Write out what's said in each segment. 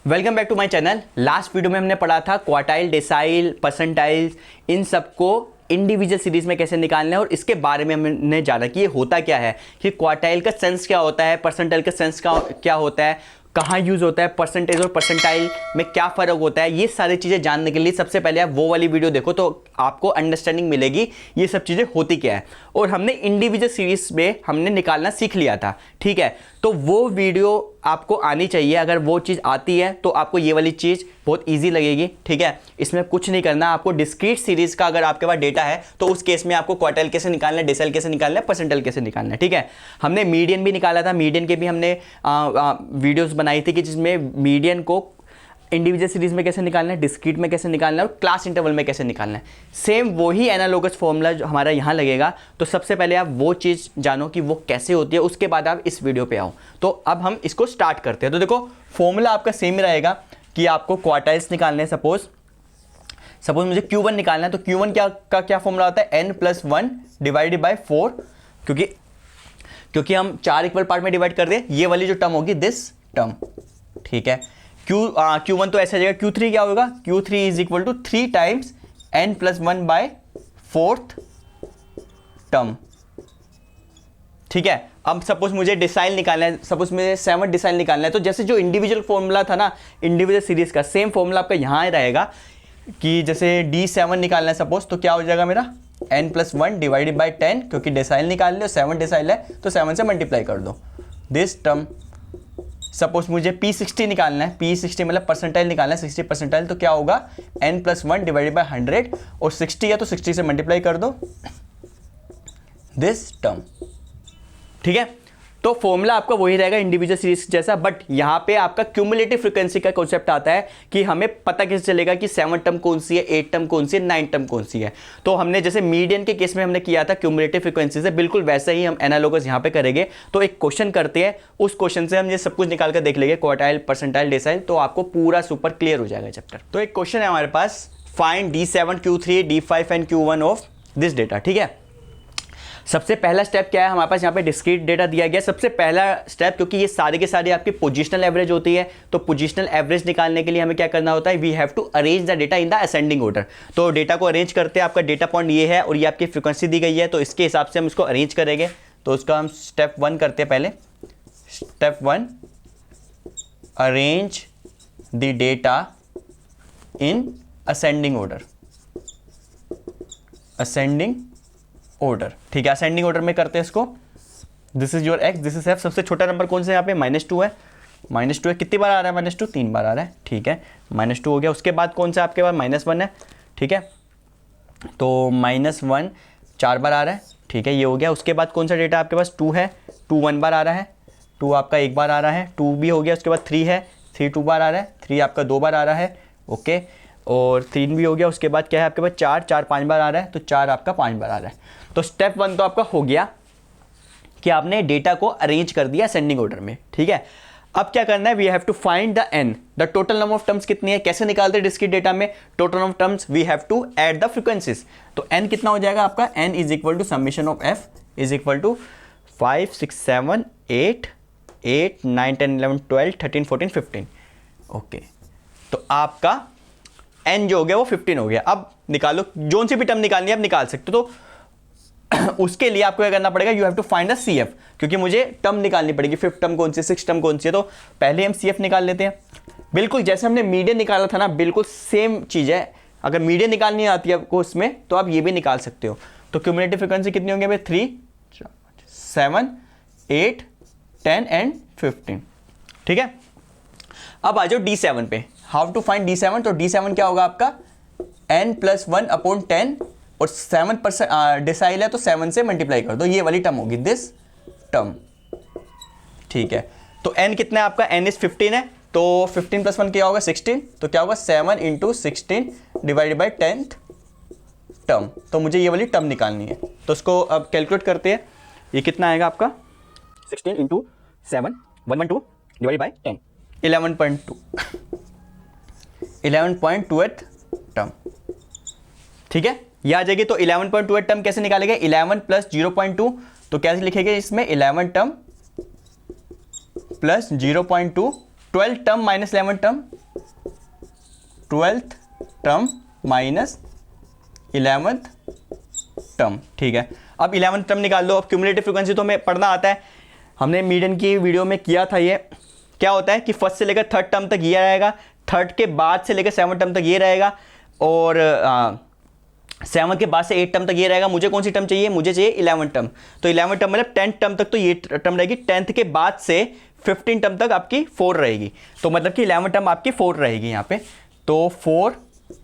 Welcome back to my channel. Last video में हमने पढ़ा था क्वार्टाइल, डेसाइल, परसेंटाइल्स, इन सबको इंडिविजुअल सीरीज में कैसे निकालना है और इसके बारे में हमने जाना कि ये होता क्या है, कि क्वार्टाइल का सेंस क्या होता है, परसेंटाइल का सेंस क्या होता है, कहाँ यूज होता है, परसेंटेज और परसेंटाइल में क्या फ़र्क होता है। ये सारी चीज़ें जानने के लिए सबसे पहले आप वो वाली वीडियो देखो तो आपको अंडरस्टैंडिंग मिलेगी ये सब चीज़ें होती क्या है। और हमने इंडिविजुअल सीरीज में हमने निकालना सीख लिया था, ठीक है। तो वो वीडियो आपको आनी चाहिए। अगर वो चीज़ आती है तो आपको ये वाली चीज़ बहुत ईजी लगेगी, ठीक है। इसमें कुछ नहीं करना, आपको डिस्क्रीट सीरीज का अगर आपके पास डेटा है तो उस केस में आपको क्वार्टाइल कैसे निकालना है, डेसाइल कैसे निकालना है, परसेंटाइल कैसे निकालना है, ठीक है। हमने मीडियन भी निकाला था, मीडियन के भी हमने वीडियोस बनाई थी कि जिसमें मीडियन को इंडिविजुअल सीरीज में कैसे निकालना है, डिस्क्रीट में कैसे निकालना है और क्लास इंटरवल में कैसे निकालना है। सेम वही एनालॉगस फॉर्मूला जो हमारा यहाँ लगेगा। तो सबसे पहले आप वो चीज़ जानो कि वो कैसे होती है, उसके बाद आप इस वीडियो पे आओ। तो अब हम इसको स्टार्ट करते हैं। तो देखो फॉर्मूला आपका सेम ही रहेगा कि आपको क्वार्टाइल्स निकालने हैं। सपोज मुझे Q1 निकालना है तो Q1 क्या फॉर्मूला होता है, n+1 डिवाइडेड बाय 4, क्योंकि हम 4 इक्वल पार्ट में डिवाइड कर दे, ये वाली जो टर्म होगी दिस टर्म, ठीक है। Q1 तो ऐसा जाएगा, Q3 क्या होगा, Q3 is equal to 3 times n+1 by 4th term, ठीक है। अब सपोज मुझे डिसाइल निकालना है, सपोज मुझे 7 डिसाइल निकालना है, तो जैसे जो इंडिविजुअल फॉर्मूला था ना इंडिविजुअल सीरीज का, सेम फॉर्मूला आपका यहाँ रहेगा कि जैसे D7 निकालना है सपोज, तो क्या हो जाएगा मेरा n+1 डिवाइडेड बाय 10, क्योंकि डिसाइल निकाल लो, 7 डिसाइल है तो 7 से मल्टीप्लाई कर दो दिस टर्म। सपोज मुझे P60 निकालना है, P60 मतलब परसेंटाइल निकालना है, 60 परसेंटाइल, तो क्या होगा n+1 डिवाइडेड बाय 100, और 60 है तो 60 से मल्टीप्लाई कर दो दिस टर्म, ठीक है। तो फॉर्मूला आपका वही रहेगा इंडिविजुअल सीरीज जैसा, बट यहाँ पे आपका क्यूमुलेटिव फ्रीक्वेंसी का कॉन्सेप्ट आता है कि हमें पता कैसे चलेगा कि 7 टर्म कौन सी है, 8 टर्म कौन सी है, 9 टर्म कौन सी है। तो हमने जैसे मीडियन के केस में हमने किया था क्यूमुलेटिव फ्रीक्वेंसी से, बिल्कुल वैसे ही हम एनालॉगस यहाँ पे करेंगे। तो एक क्वेश्चन करते हैं, उस क्वेश्चन से हम ये सब कुछ निकाल कर देख लेंगे, क्वार्टाइल, परसेंटाइल, डेसाइल, तो आपको पूरा सुपर क्लियर हो जाएगा चैप्टर। तो एक क्वेश्चन है हमारे पास, find D7, Q3, D5 and Q1 of this data, ठीक है। सबसे पहला स्टेप क्या है, हमारे पास यहाँ पे डिस्क्रीट डेटा दिया गया। सबसे पहला स्टेप, क्योंकि ये सारे के सारे आपकी पोजिशनल एवरेज होती है, तो पोजिशनल एवरेज निकालने के लिए हमें क्या करना होता है, we have to arrange the data in the ascending order. तो डेटा को अरेंज करते हैं, आपका डेटा पॉइंट ये है और ये आपकी फ्रीक्वेंसी दी गई है, तो इसके हिसाब से हम इसको अरेंज करेंगे। तो उसका हम स्टेप 1 करते हैं पहले। Step 1, arrange the data in ascending order, ascending order, ठीक है। असेंडिंग ऑर्डर में करते हैं इसको। This is your x, this is f। सबसे छोटा नंबर कौन सा है यहाँ पे, -2 है। -2 है, कितनी बार आ रहा है -2, 3 बार आ रहा है, ठीक है। -2 हो गया। उसके बाद कौन सा आपके पास -1 है, ठीक है। तो -1 4 बार आ रहा है, ठीक है, ये हो गया। उसके बाद कौन सा डेटा आपके पास, 2 है, 2 1 बार आ रहा है, 2 आपका 1 बार आ रहा है, 2 भी हो गया। उसके बाद 3 है, 3 2 बार आ रहा है, 3 आपका 2 बार आ रहा है, ओके। और 3 भी हो गया। उसके बाद क्या है आपके पास, 4 5 बार आ रहा है, तो 4 आपका 5 बार आ रहा है। तो स्टेप 1 तो आपका हो गया कि आपने डेटा को अरेंज कर दिया असेंडिंग ऑर्डर में, ठीक है। अब क्या करना है, we have to find the n, the total number of terms कितनी है, कैसे निकालते हैं डिस्क्रीट डेटा में total number of terms, we have to add the frequencies. तो n कितना हो जाएगा आपका, n is equal to summation of f is equal to 5 6 7 8 8 9 10 11 12 13 14 15, okay. तो आपका n जो हो गया वो 15 हो गया। अब निकालो, जोन सी भी टर्म निकालनी है आप निकाल सकते हो। तो उसके लिए आपको क्या करना पड़ेगा, you have to find a CF, क्योंकि मुझे टर्म निकालनी पड़ेगी, 5th टर्म कौन सी है, 6th टर्म कौन सी है। तो पहले हम CF निकाल लेते हैं। बिल्कुल जैसे हमने मीडियन निकाला था ना, बिल्कुल सेम चीज़ है। अगर मीडियन निकालनी आती है आपको उसमें, तो आप ये भी निकाल सकते हो। तो क्यूमुलेटिव फ्रीक्वेंसी कितनी होंगी भाई, 3 7 8 10 एंड 15, ठीक है। अब आ जाओ D7 पे, हाउ टू फाइंड D7। तो D7 क्या होगा आपका, n+1 अपॉन 10, और 7% डिसाइल है तो 7 से मल्टीप्लाई कर दो, ये वाली टर्म होगी दिस टर्म, ठीक है। तो n कितना है आपका, n इज 15 है, तो 15 + 1 क्या होगा, 16, तो क्या होगा 7 × 16 डिवाइडेड बाई 10th टर्म। तो मुझे ये वाली टर्म निकालनी है, तो उसको अब कैलकुलेट करते हैं। ये कितना आएगा आपका, 16 × 7 112 डिवाइडेड बाई 10, 11.2 11.28 टर्म, ठीक है। ये आ जाएगी। तो 11.28 टर्म कैसे निकालेंगे, 11 + 0.2, तो कैसे लिखेंगे इसमें, 11 term + 0.2 12th term minus 11th term, 12th term minus 11th term, ठीक है। अब 11th टर्म निकाल लो। अब क्यूमुलेटिव फ्रीक्वेंसी तो हमें पढ़ना आता है, हमने मीडियन की वीडियो में किया था। ये क्या होता है कि फर्स्ट से लेकर थर्ड टर्म तक ये रहेगा, थर्ड के बाद से लेकर 7th टर्म तक ये रहेगा, और 7 के बाद से 8 टर्म तक ये रहेगा। मुझे कौन सी टर्म चाहिए? मुझे चाहिए 11th टर्म। तो 11th टर्म मतलब 10th टर्म तक तो ये टर्म रहेगी, 10th के बाद से 15 टर्म तक आपकी 4 रहेगी। तो मतलब कि 11th टर्म आपकी 4 रहेगी यहाँ पे। तो 4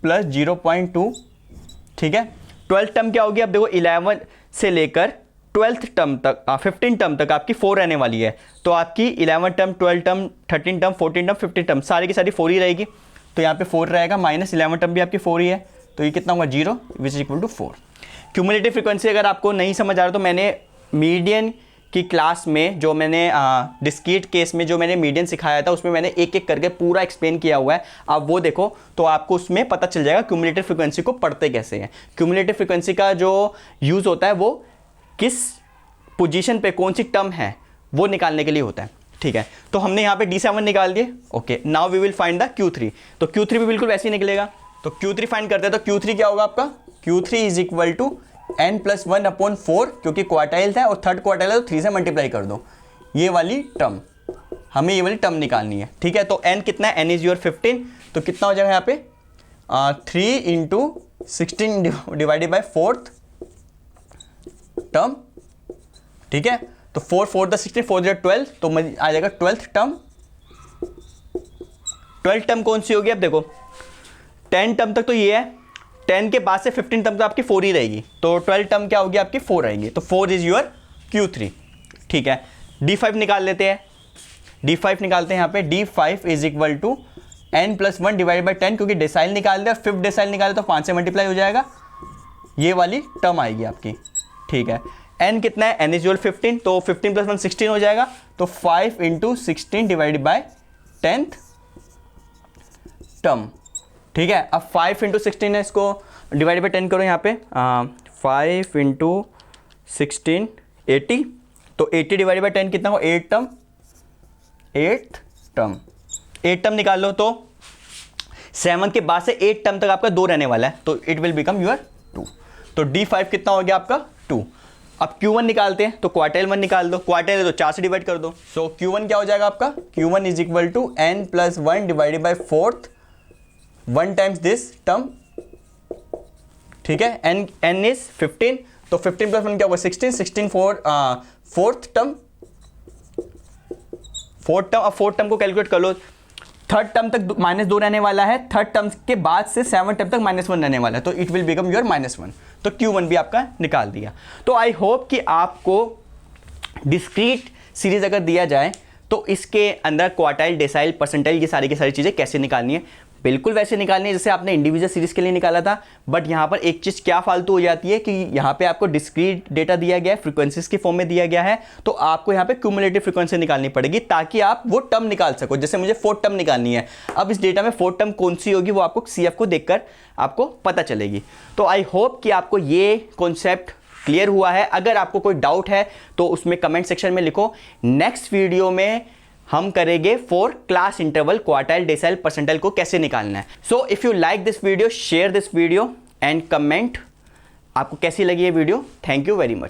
प्लस 0.2, ठीक है। 12th टर्म क्या होगी? अब देखो 11 से लेकर 12th टर्म तक 15 टर्म तक आपकी 4 रहने वाली है। तो आपकी 11 term, 12 term, 13 term, 14 term, 15 term सारी की सारी 4 ही रहेगी। तो यहाँ पे 4 रहेगा, माइनस 11 टर्म भी आपकी 4 ही है। तो ये कितना होगा? 0 which is equal to 4। Cumulative frequency अगर आपको नहीं समझ आ रहा तो मैंने मीडियन की क्लास में जो मैंने डिस्क्रीट केस में जो मैंने मीडियन सिखाया था उसमें मैंने एक एक करके पूरा एक्सप्लेन किया हुआ है। आप वो देखो तो आपको उसमें पता चल जाएगा क्यूमुलेटिव फ्रीक्वेंसी को पढ़ते कैसे हैं। क्यूमुलेटिव फ्रीक्वेंसी का जो यूज़ होता है वो किस पोजीशन पे कौन सी टर्म है वो निकालने के लिए होता है, ठीक है। तो हमने यहाँ पे D7 निकाल दिए। Okay, now we will find the Q3। तो Q3 भी बिल्कुल वैसे ही निकलेगा। तो Q3 फाइंड करते हैं। तो Q3 क्या होगा आपका? Q3 is equal to n+1/4, क्योंकि क्वार्टाइल था और थर्ड क्वार्टाइल है तो 3 से मल्टीप्लाई कर दो। ये वाली टर्म, हमें ये वाली टर्म निकालनी है, ठीक है। तो n कितना है? n is your 15। तो कितना हो जाएगा यहाँ पे? 3 × 16 डिवाइडेड बाई 4th टर्म, ठीक है। तो 4 4 × 16, 4 × 12, तो आ जाएगा 12th टर्म। 12th टर्म कौन सी होगी? अब देखो 10 टर्म तक तो ये है, 10 के बाद से 15 टर्म तो आपकी 4 ही रहेगी। तो 12 टर्म क्या होगी? आपकी 4 रहेगी। तो 4 इज योर Q3, ठीक है। D5 निकाल लेते हैं। D5 निकालते हैं यहाँ पे। D5 is equal to n+1 divide by 10, क्योंकि डेसाइल निकाल दे और 5th डेसाइल निकाले तो 5 से मल्टीप्लाई हो जाएगा। ये वाली टर्म आएगी आपकी, ठीक है। n कितना है? n इज योर 15, तो 15 + 1 16 हो जाएगा। तो 5 × 16 डिवाइडेड बाई 10th टर्म, ठीक है। अब 5 × 16 है, इसको डिवाइड बाई 10 करो यहाँ पे। 5 × 16 80, तो 80 डिवाइड बाई 10 कितना हो? 8 टर्म, 8th टर्म। 8 टर्म निकाल लो। तो 7 के बाद से 8 टर्म तक आपका 2 रहने वाला है, तो इट विल बिकम योर 2। तो D5 कितना हो गया आपका? 2। अब Q1 निकालते हैं। तो क्वार्टाइल 1 निकाल दो। क्वार्टाइल है तो 4 से डिवाइड कर दो। सो Q1 क्या हो जाएगा आपका? Q1 is equal to n+1 divided by 4th 1 times this term, ठीक है। n इज 15, तो 15 + 1 क्या होगा? 16, 16 4th टर्म, 4th टर्म। अब 4th टर्म को कैलकुलेट कर लो। थर्ड टर्म तक -2 रहने वाला है, थर्ड टर्म के बाद से 7th टर्म तक -1 रहने वाला है, तो इट विल बिकम योर -1। तो Q1 भी आपका निकाल दिया। तो आई होप कि आपको डिस्क्रीट सीरीज अगर दिया जाए तो इसके अंदर क्वार्टाइल, डेसाइल, परसेंटाइल, ये सारी की सारी चीज़ें कैसे निकालनी है बिल्कुल वैसे निकालनी है जैसे आपने इंडिविजुअल सीरीज के लिए निकाला था। बट यहाँ पर एक चीज़ क्या फालतू हो जाती है कि यहाँ पे आपको डिस्क्रीट डेटा दिया गया है, फ्रीक्वेंसीज के फॉर्म में दिया गया है, तो आपको यहाँ पे क्यूमुलेटिव फ्रीक्वेंसी निकालनी पड़ेगी ताकि आप वो टर्म निकाल सको। जैसे मुझे 4th टर्म निकालनी है, अब इस डेटा में 4th टर्म कौन सी होगी वो आपको CF को देखकर आपको पता चलेगी। तो आई होप कि आपको ये कॉन्सेप्ट क्लियर हुआ है। अगर आपको कोई डाउट है तो उसमें कमेंट सेक्शन में लिखो। नेक्स्ट वीडियो में हम करेंगे for class interval quartile, decyl, percentile को कैसे निकालना है। So if you like this video, share this video and comment आपको कैसी लगी ये video. Thank you very much.